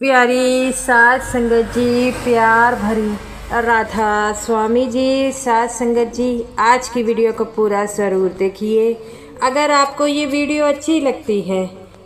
प्यारी सात संगत जी, प्यार भरी राधा स्वामी जी, सात संगत जी, आज की वीडियो को पूरा ज़रूर देखिए। अगर आपको ये वीडियो अच्छी लगती है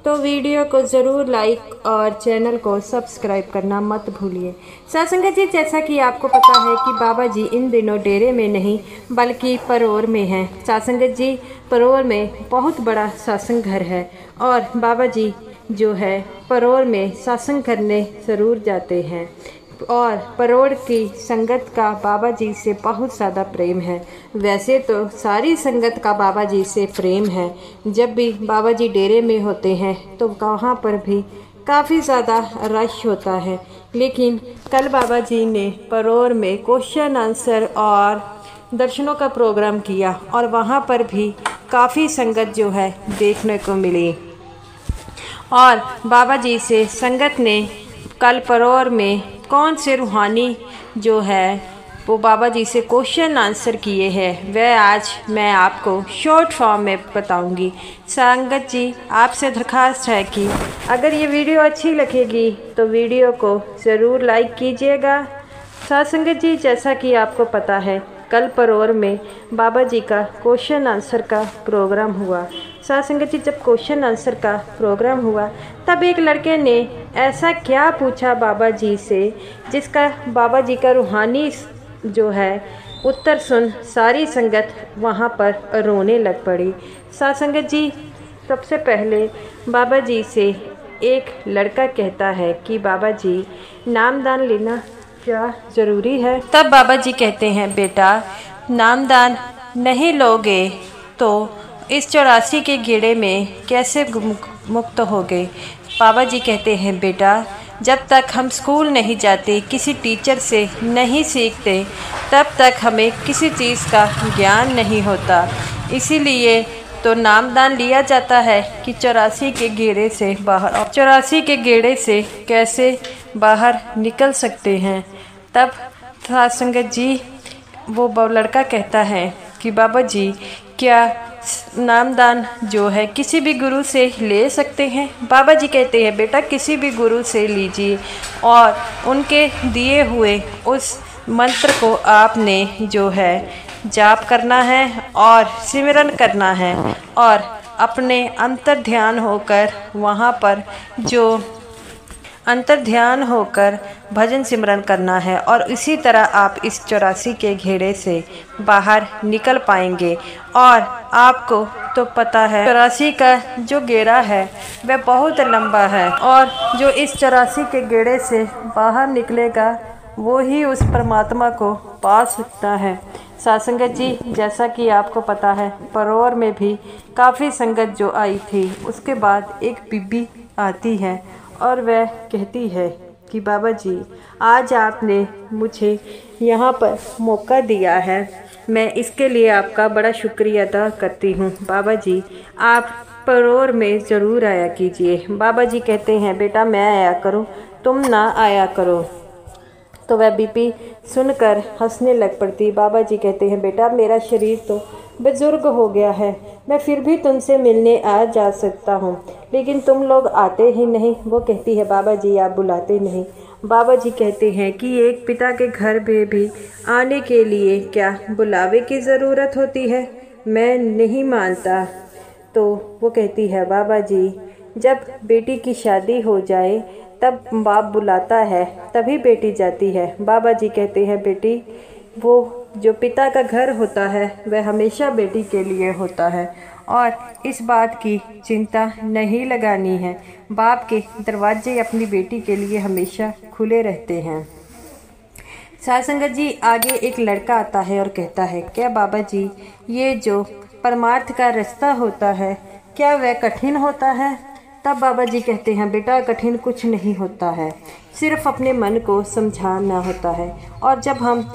तो वीडियो को ज़रूर लाइक और चैनल को सब्सक्राइब करना मत भूलिए। सात संगत जी, जैसा कि आपको पता है कि बाबा जी इन दिनों डेरे में नहीं बल्कि परोर में हैं। सात संगत जी, परोर में बहुत बड़ा सत्संग घर है और बाबा जी जो है परोर में सत्संग करने ज़रूर जाते हैं और परोर की संगत का बाबा जी से बहुत ज़्यादा प्रेम है। वैसे तो सारी संगत का बाबा जी से प्रेम है। जब भी बाबा जी डेरे में होते हैं तो वहाँ पर भी काफ़ी ज़्यादा रश होता है, लेकिन कल बाबा जी ने परोर में क्वेश्चन आंसर और दर्शनों का प्रोग्राम किया और वहाँ पर भी काफ़ी संगत जो है देखने को मिली और बाबा जी से संगत ने कल परोर में कौन से रूहानी जो है वो बाबा जी से क्वेश्चन आंसर किए हैं वह आज मैं आपको शॉर्ट फॉर्म में बताऊंगी। संगत जी, आपसे दरख्वास्त है कि अगर ये वीडियो अच्छी लगेगी तो वीडियो को ज़रूर लाइक कीजिएगा। साथ संगत जी, जैसा कि आपको पता है कल परोर में बाबा जी का क्वेश्चन आंसर का प्रोग्राम हुआ। साथ संगत जी, जब क्वेश्चन आंसर का प्रोग्राम हुआ तब एक लड़के ने ऐसा क्या पूछा बाबा जी से जिसका बाबा जी का रूहानी जो है उत्तर सुन सारी संगत वहाँ पर रोने लग पड़ी। साथ संगत जी, सबसे पहले बाबा जी से एक लड़का कहता है कि बाबा जी नामदान लेना क्या ज़रूरी है। तब बाबा जी कहते हैं, बेटा नामदान नहीं लोगे तो इस 84 के गेड़े में कैसे मुक्त होगे। बाबा जी कहते हैं, बेटा जब तक हम स्कूल नहीं जाते, किसी टीचर से नहीं सीखते, तब तक हमें किसी चीज़ का ज्ञान नहीं होता। इसीलिए तो नामदान लिया जाता है कि 84 के गेड़े से बाहर, 84 के गेड़े से कैसे बाहर निकल सकते हैं। तब साथ संगत जी वो लड़का कहता है कि बाबा जी क्या नामदान जो है किसी भी गुरु से ले सकते हैं। बाबा जी कहते हैं, बेटा किसी भी गुरु से लीजिए और उनके दिए हुए उस मंत्र को आपने जो है जाप करना है और सिमरन करना है और अपने अंतर ध्यान होकर वहाँ पर जो अंतर ध्यान होकर भजन सिमरन करना है और इसी तरह आप इस 84 के घेरे से बाहर निकल पाएंगे। और आपको तो पता है 84 का जो गेड़ा है वह बहुत लंबा है और जो इस 84 के गेड़े से बाहर निकलेगा वो ही उस परमात्मा को पा सकता है। साथ संगत जी, जैसा कि आपको पता है परोर में भी काफ़ी संगत जो आई थी, उसके बाद एक बीबी आती है और वह कहती है कि बाबा जी आज आपने मुझे यहाँ पर मौका दिया है, मैं इसके लिए आपका बड़ा शुक्रिया अदा करती हूँ। बाबा जी आप परोर में ज़रूर आया कीजिए। बाबा जी कहते हैं, बेटा मैं आया करूँ, तुम ना आया करो। तो वह बीबी सुनकर हंसने लग पड़ती। बाबा जी कहते हैं, बेटा मेरा शरीर तो बुजुर्ग हो गया है, मैं फिर भी तुमसे मिलने आ जा सकता हूँ, लेकिन तुम लोग आते ही नहीं। वो कहती है, बाबा जी आप बुलाते नहीं। बाबा जी कहते हैं कि एक पिता के घर में भी आने के लिए क्या बुलावे की ज़रूरत होती है, मैं नहीं मानता। तो वो कहती है, बाबा जी जब बेटी की शादी हो जाए तब बाप बुलाता है, तभी बेटी जाती है। बाबा जी कहते हैं, बेटी वो जो पिता का घर होता है वह हमेशा बेटी के लिए होता है और इस बात की चिंता नहीं लगानी है। बाप के दरवाजे अपनी बेटी के लिए हमेशा खुले रहते हैं। साथ संगत जी, आगे एक लड़का आता है और कहता है, क्या बाबा जी ये जो परमार्थ का रास्ता होता है क्या वह कठिन होता है। तब बाबा जी कहते हैं, बेटा कठिन कुछ नहीं होता है, सिर्फ अपने मन को समझाना होता है और जब हम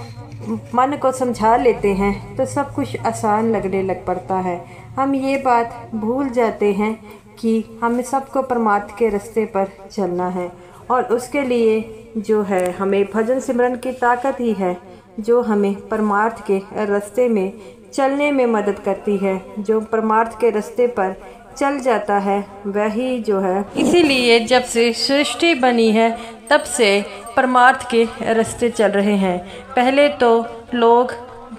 मन को समझा लेते हैं तो सब कुछ आसान लगने लग पड़ता है। हम ये बात भूल जाते हैं कि हमें सबको परमार्थ के रास्ते पर चलना है और उसके लिए जो है हमें भजन सिमरन की ताकत ही है जो हमें परमार्थ के रास्ते में चलने में मदद करती है, जो परमार्थ के रास्ते पर चल जाता है वही जो है। इसीलिए जब से सृष्टि बनी है तब से परमार्थ के रास्ते चल रहे हैं। पहले तो लोग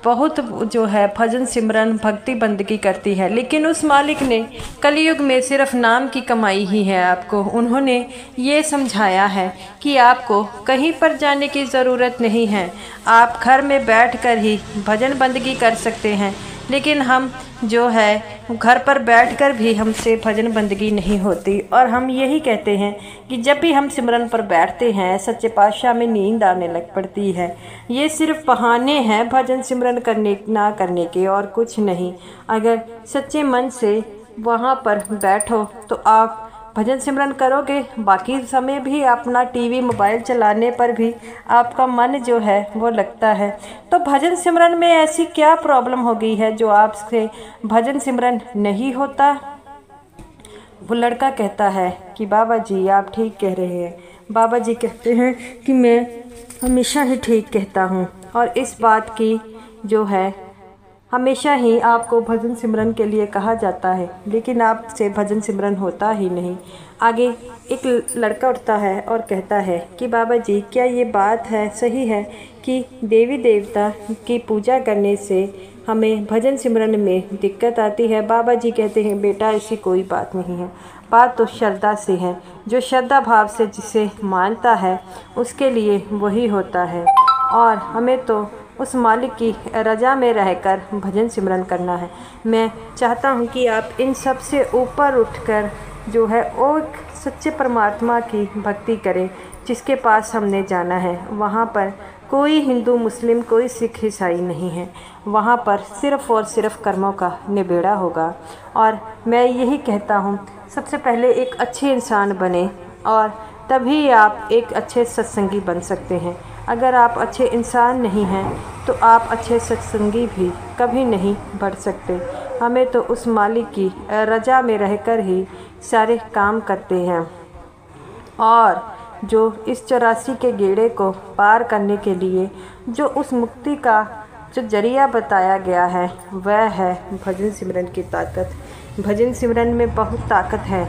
बहुत जो है भजन सिमरन भक्ति बंदगी करती है, लेकिन उस मालिक ने कलयुग में सिर्फ नाम की कमाई ही है आपको। उन्होंने ये समझाया है कि आपको कहीं पर जाने की ज़रूरत नहीं है, आप घर में बैठकर ही भजन बंदगी कर सकते हैं। लेकिन हम जो है घर पर बैठकर भी हमसे भजन बंदगी नहीं होती, और हम यही कहते हैं कि जब भी हम सिमरन पर बैठते हैं सच्चे पातशाह में नींद आने लग पड़ती है। ये सिर्फ बहाने हैं भजन सिमरन करने ना करने के, और कुछ नहीं। अगर सच्चे मन से वहाँ पर बैठो तो आप भजन सिमरन करोगे, बाकी समय भी अपना टीवी मोबाइल चलाने पर भी आपका मन जो है वो लगता है। तो भजन सिमरन में ऐसी क्या प्रॉब्लम हो गई है जो आपसे भजन सिमरन नहीं होता? वो लड़का कहता है कि बाबा जी आप ठीक कह रहे हैं। बाबा जी कहते हैं कि मैं हमेशा ही ठीक कहता हूँ, और इस बात की जो है हमेशा ही आपको भजन सिमरन के लिए कहा जाता है, लेकिन आपसे भजन सिमरन होता ही नहीं। आगे एक लड़का उठता है और कहता है कि बाबा जी क्या ये बात है, सही है कि देवी देवता की पूजा करने से हमें भजन सिमरन में दिक्कत आती है? बाबा जी कहते हैं बेटा ऐसी कोई बात नहीं है, बात तो श्रद्धा से है। जो श्रद्धा भाव से जिसे मानता है उसके लिए वही होता है, और हमें तो उस मालिक की रजा में रहकर भजन सिमरन करना है। मैं चाहता हूँ कि आप इन सब से ऊपर उठकर जो है वो सच्चे परमात्मा की भक्ति करें जिसके पास हमने जाना है। वहाँ पर कोई हिंदू मुस्लिम कोई सिख ईसाई नहीं है, वहाँ पर सिर्फ़ और सिर्फ कर्मों का निबेड़ा होगा। और मैं यही कहता हूँ सबसे पहले एक अच्छे इंसान बने, और तभी आप एक अच्छे सत्संगी बन सकते हैं। अगर आप अच्छे इंसान नहीं हैं तो आप अच्छे सत्संगी भी कभी नहीं बढ़ सकते। हमें तो उस मालिक की रजा में रहकर ही सारे काम करते हैं, और जो इस 84 के गेड़े को पार करने के लिए जो उस मुक्ति का जो जरिया बताया गया है वह है भजन सिमरन की ताकत। भजन सिमरन में बहुत ताकत है।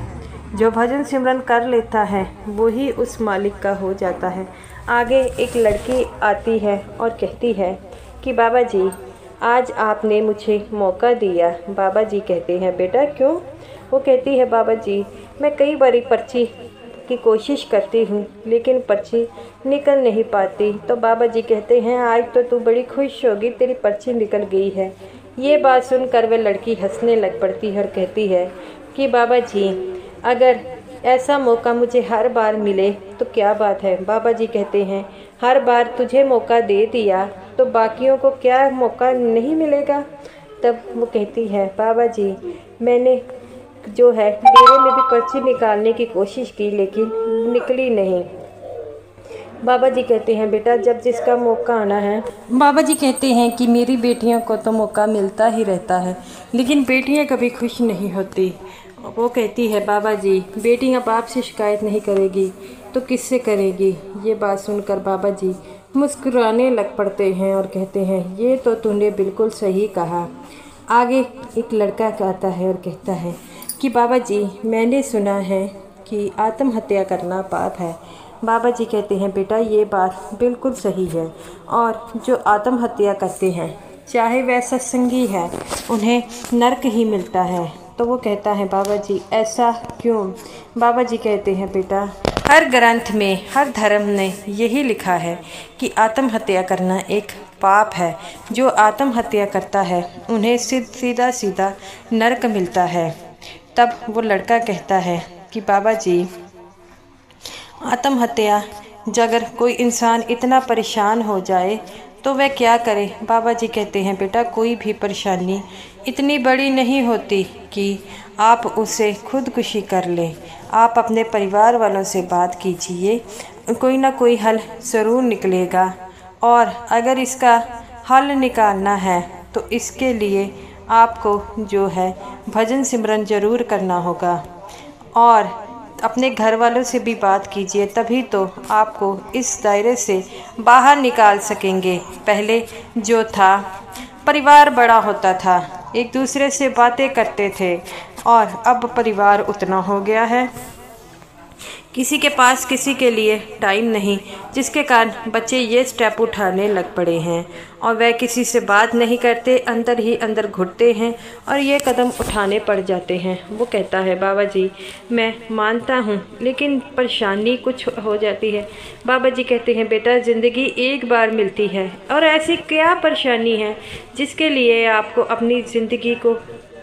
जो भजन सिमरन कर लेता है वही उस मालिक का हो जाता है। आगे एक लड़की आती है और कहती है कि बाबा जी आज आपने मुझे मौका दिया। बाबा जी कहते हैं बेटा क्यों? वो कहती है बाबा जी मैं कई बारी पर्ची की कोशिश करती हूँ लेकिन पर्ची निकल नहीं पाती। तो बाबा जी कहते हैं आज तो तू बड़ी खुश होगी, तेरी पर्ची निकल गई है। ये बात सुनकर वह लड़की हंसने लग पड़ती है और कहती है कि बाबा जी अगर ऐसा मौका मुझे हर बार मिले तो क्या बात है। बाबा जी कहते हैं हर बार तुझे मौका दे दिया तो बाकियों को क्या मौका नहीं मिलेगा? तब वो कहती है बाबा जी मैंने जो है डेरे में भी पर्ची निकालने की कोशिश की लेकिन निकली नहीं। बाबा जी कहते हैं बेटा जब जिसका मौका आना है। बाबा जी कहते हैं कि मेरी बेटियों को तो मौका मिलता ही रहता है लेकिन बेटियां कभी खुश नहीं होती। वो कहती है बाबा जी बेटी अब आपसे शिकायत नहीं करेगी तो किससे करेगी? ये बात सुनकर बाबा जी मुस्कुराने लग पड़ते हैं और कहते हैं ये तो तूने बिल्कुल सही कहा। आगे एक लड़का आता है और कहता है कि बाबा जी मैंने सुना है कि आत्महत्या करना पाप है। बाबा जी कहते हैं बेटा ये बात बिल्कुल सही है, और जो आत्महत्या करते हैं चाहे वह सत्संगी है उन्हें नरक ही मिलता है। तो वो कहता है बाबा जी ऐसा क्यों? बाबा जी कहते हैं बेटा हर ग्रंथ में हर धर्म ने यही लिखा है कि आत्महत्या करना एक पाप है। जो आत्महत्या करता है उन्हें सीधा सीधा नरक मिलता है। तब वो लड़का कहता है कि बाबा जी आत्महत्या अगर कोई इंसान इतना परेशान हो जाए तो वह क्या करे? बाबा जी कहते हैं बेटा कोई भी परेशानी इतनी बड़ी नहीं होती कि आप उसे खुदकुशी कर लें। आप अपने परिवार वालों से बात कीजिए, कोई ना कोई हल ज़रूर निकलेगा। और अगर इसका हल निकालना है तो इसके लिए आपको जो है भजन सिमरन ज़रूर करना होगा, और अपने घर वालों से भी बात कीजिए, तभी तो आपको इस दायरे से बाहर निकाल सकेंगे। पहले जो था परिवार बड़ा होता था, एक दूसरे से बातें करते थे और अब परिवार उतना हो गया है, किसी के पास किसी के लिए टाइम नहीं, जिसके कारण बच्चे ये स्टेप उठाने लग पड़े हैं और वह किसी से बात नहीं करते, अंदर ही अंदर घुटते हैं और ये कदम उठाने पड़ जाते हैं। वो कहता है बाबा जी मैं मानता हूँ लेकिन परेशानी कुछ हो जाती है। बाबा जी कहते हैं बेटा ज़िंदगी एक बार मिलती है और ऐसी क्या परेशानी है जिसके लिए आपको अपनी ज़िंदगी को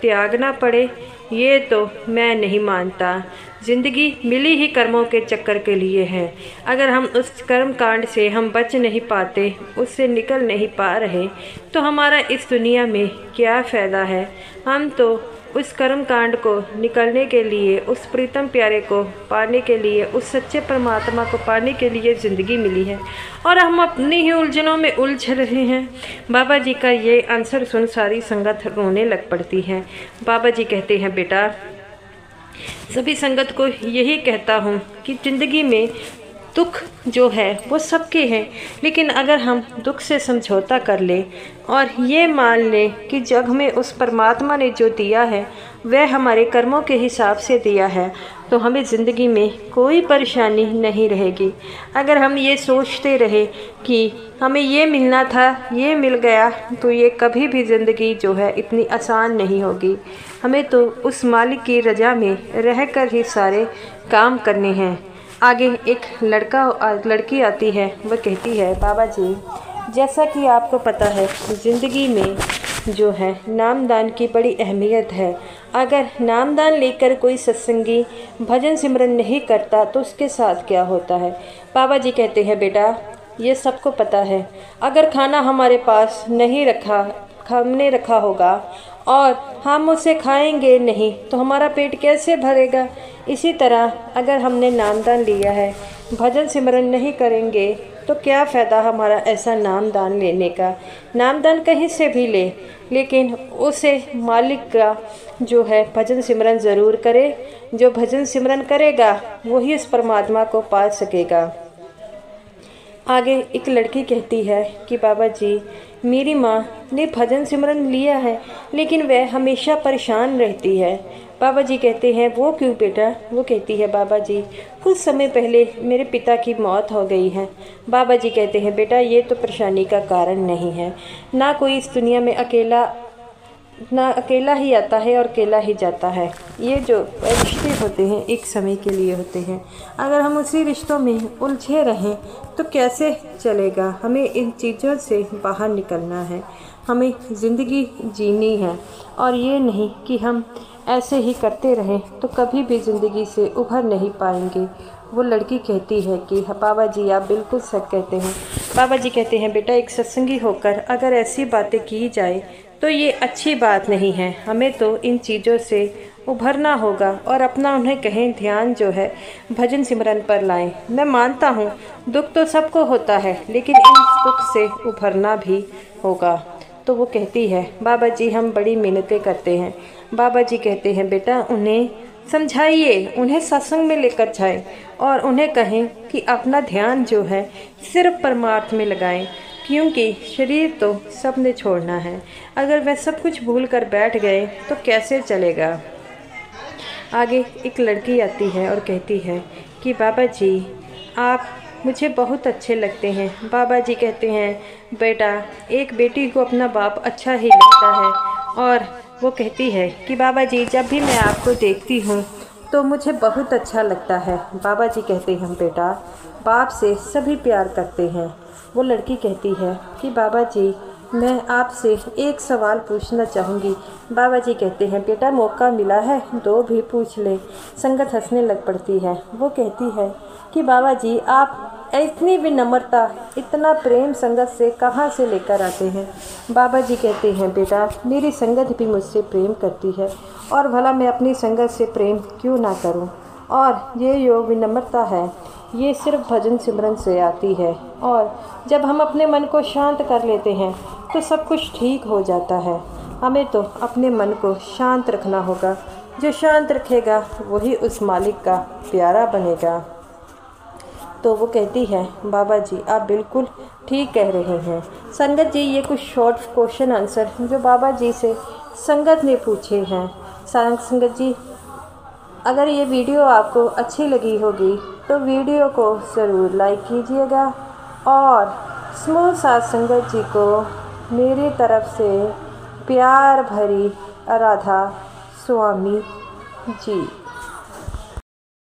त्यागना पड़े। ये तो मैं नहीं मानता। ज़िंदगी मिली ही कर्मों के चक्कर के लिए है। अगर हम उस कर्म कांड से हम बच नहीं पाते, उससे निकल नहीं पा रहे, तो हमारा इस दुनिया में क्या फ़ायदा है। हम तो उस कर्म कांड को निकलने के लिए, उस प्रीतम प्यारे को पाने के लिए, उस सच्चे परमात्मा को पाने के लिए ज़िंदगी मिली है और हम अपनी ही उलझनों में उलझ रहे हैं। बाबा जी का ये आंसर सुन सारी संगत रोने लग पड़ती है। बाबा जी कहते हैं बेटा सभी संगत को यही कहता हूँ कि ज़िंदगी में दुख जो है वो सबके हैं, लेकिन अगर हम दुख से समझौता कर ले और ये मान ले कि जग में उस परमात्मा ने जो दिया है वह हमारे कर्मों के हिसाब से दिया है, तो हमें ज़िंदगी में कोई परेशानी नहीं रहेगी। अगर हम ये सोचते रहे कि हमें ये मिलना था, ये मिल गया, तो ये कभी भी ज़िंदगी जो है इतनी आसान नहीं होगी। हमें तो उस मालिक की रज़ा में रहकर ही सारे काम करने हैं। आगे एक लड़की आती है। वह कहती है बाबा जी जैसा कि आपको पता है ज़िंदगी में जो है नामदान की बड़ी अहमियत है। अगर नामदान लेकर कोई सत्संगी भजन सिमरन नहीं करता तो उसके साथ क्या होता है। बाबा जी कहते हैं बेटा ये सबको पता है। अगर खाना हमारे पास नहीं हमने रखा होगा और हम उसे खाएंगे नहीं तो हमारा पेट कैसे भरेगा। इसी तरह अगर हमने नामदान लिया है, भजन सिमरन नहीं करेंगे तो क्या फ़ायदा हमारा ऐसा नामदान लेने का। नामदान कहीं से भी ले, लेकिन उसे मालिक का जो है भजन सिमरन ज़रूर करे। जो भजन सिमरन करेगा वही उस परमात्मा को पा सकेगा। आगे एक लड़की कहती है कि बाबा जी मेरी माँ ने भजन सिमरन लिया है लेकिन वह हमेशा परेशान रहती है। बाबा जी कहते हैं वो क्यों बेटा। वो कहती है बाबा जी कुछ समय पहले मेरे पिता की मौत हो गई है। बाबा जी कहते हैं बेटा ये तो परेशानी का कारण नहीं है। ना कोई इस दुनिया में अकेला ही आता है और अकेला ही जाता है। ये जो रिश्ते होते हैं एक समय के लिए होते हैं। अगर हम उसी रिश्तों में उलझे रहें तो कैसे चलेगा। हमें इन चीज़ों से बाहर निकलना है, हमें ज़िंदगी जीनी है और ये नहीं कि हम ऐसे ही करते रहें तो कभी भी ज़िंदगी से उभर नहीं पाएंगे। वो लड़की कहती है कि बाबा जी आप बिल्कुल सच कहते हैं। बाबा जी कहते हैं बेटा एक सत्संगी होकर अगर ऐसी बातें की जाए तो ये अच्छी बात नहीं है। हमें तो इन चीज़ों से उभरना होगा और अपना उन्हें कहें ध्यान जो है भजन सिमरन पर लाएं। मैं मानता हूँ दुख तो सबको होता है लेकिन इन दुख से उभरना भी होगा। तो वो कहती है बाबा जी हम बड़ी मेहनतें करते हैं। बाबा जी कहते हैं बेटा उन्हें समझाइए, उन्हें सत्संग में लेकर जाएं और उन्हें कहें कि अपना ध्यान जो है सिर्फ परमार्थ में लगाएं, क्योंकि शरीर तो सब ने छोड़ना है। अगर वह सब कुछ भूल कर बैठ गए तो कैसे चलेगा। आगे एक लड़की आती है और कहती है कि बाबा जी आप मुझे बहुत अच्छे लगते हैं। बाबा जी कहते हैं बेटा एक बेटी को अपना बाप अच्छा ही लगता है। और वो कहती है कि बाबा जी जब भी मैं आपको देखती हूँ तो मुझे बहुत अच्छा लगता है। बाबा जी कहते हैं बेटा बाप से सभी प्यार करते हैं। वो लड़की कहती है कि बाबा जी मैं आपसे एक सवाल पूछना चाहूँगी। बाबा जी कहते हैं बेटा मौका मिला है दो भी पूछ ले। संगत हंसने लग पड़ती है। वो कहती है कि बाबा जी आप इतनी विनम्रता इतना प्रेम संगत से कहाँ से लेकर आते हैं। बाबा जी कहते हैं बेटा मेरी संगत भी मुझसे प्रेम करती है और भला मैं अपनी संगत से प्रेम क्यों ना करूं। और ये जो विनम्रता है ये सिर्फ भजन सिमरन से आती है और जब हम अपने मन को शांत कर लेते हैं तो सब कुछ ठीक हो जाता है। हमें तो अपने मन को शांत रखना होगा। जो शांत रखेगा वही उस मालिक का प्यारा बनेगा। तो वो कहती है बाबा जी आप बिल्कुल ठीक कह रहे हैं। संगत जी ये कुछ शॉर्ट क्वेश्चन आंसर जो बाबा जी से संगत ने पूछे हैं। संगत जी अगर ये वीडियो आपको अच्छी लगी होगी तो वीडियो को ज़रूर लाइक कीजिएगा और स्मॉल साथ संगत जी को मेरी तरफ से प्यार भरी राधा स्वामी जी।